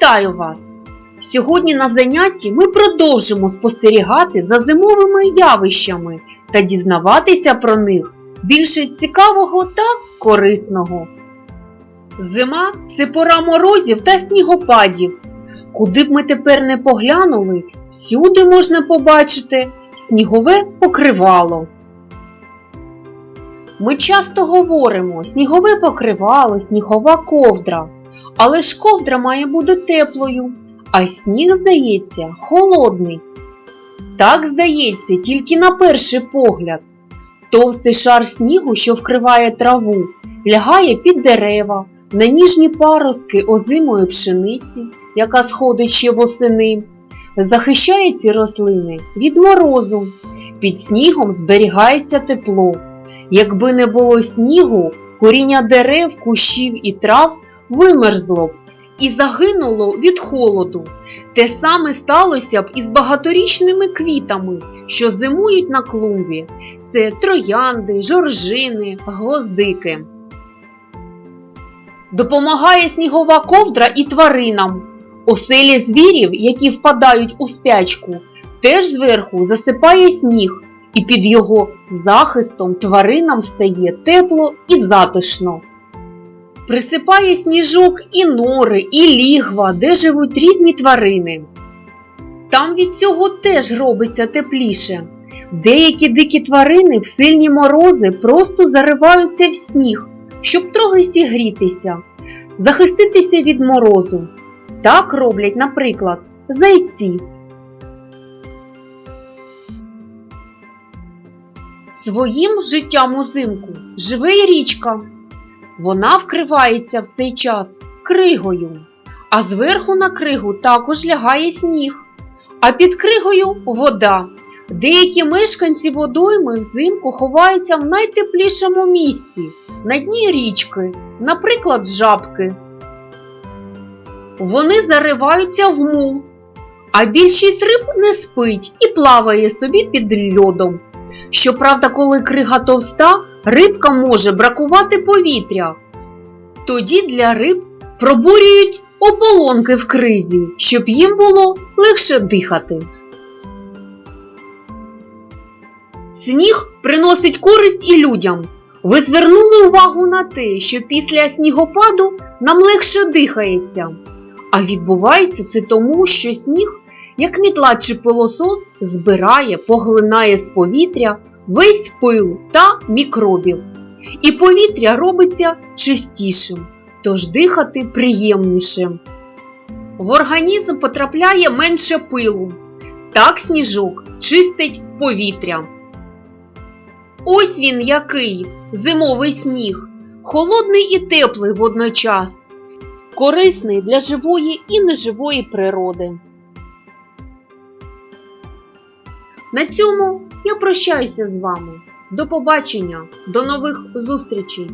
Вітаю вас! Сьогодні на занятті ми продовжимо спостерігати за зимовими явищами та дізнаватися про них більше цікавого та корисного. Зима – це пора морозів та снігопадів. Куди б ми тепер не поглянули, всюди можна побачити снігове покривало. Ми часто говоримо снігове покривало, снігова ковдра. Але ж ковдра має бути теплою, а сніг, здається, холодний. Так здається тільки на перший погляд. Товстий шар снігу, що вкриває траву, лягає під дерева, на ніжні паростки озимої пшениці, яка сходить ще восени, захищає ці рослини від морозу. Під снігом зберігається тепло. Якби не було снігу, коріння дерев, кущів і трав вимерзло б і загинуло від холоду. Те саме сталося б із багаторічними квітами, що зимують на клумбі. Це троянди, жоржини, гвоздики. Допомагає снігова ковдра і тваринам. Оселі звірів, які впадають у спячку, теж зверху засипає сніг, і під його захистом тваринам стає тепло і затишно. Присипає сніжок і нори, і лігва, де живуть різні тварини. Там від цього теж робиться тепліше. Деякі дикі тварини в сильні морози просто зариваються в сніг, щоб трохи зігрітися, захиститися від морозу. Так роблять, наприклад, зайці. Своїм життям узимку живе і річка. Вона вкривається в цей час кригою, а зверху на кригу також лягає сніг, а під кригою – вода. Деякі мешканці водойми взимку ховаються в найтеплішому місці – на дні річки, наприклад, жабки. Вони зариваються в мул, а більшість риб не спить і плаває собі під льодом. Щоправда, коли крига товста, рибкам може бракувати повітря. Тоді для риб пробурюють ополонки в кризі, щоб їм було легше дихати. Сніг приносить користь і людям. Ви звернули увагу на те, що після снігопаду нам легше дихається. А відбувається це тому, що сніг, як мітла чи пилосос, збирає, поглинає з повітря весь пил та мікробів. І повітря робиться чистішим, тож дихати приємніше. В організм потрапляє менше пилу. Так сніжок чистить повітря. Ось він який, зимовий сніг, холодний і теплий водночас, корисний для живої і неживої природи. На цьому я прощаюся з вами. До побачення, до нових зустрічей!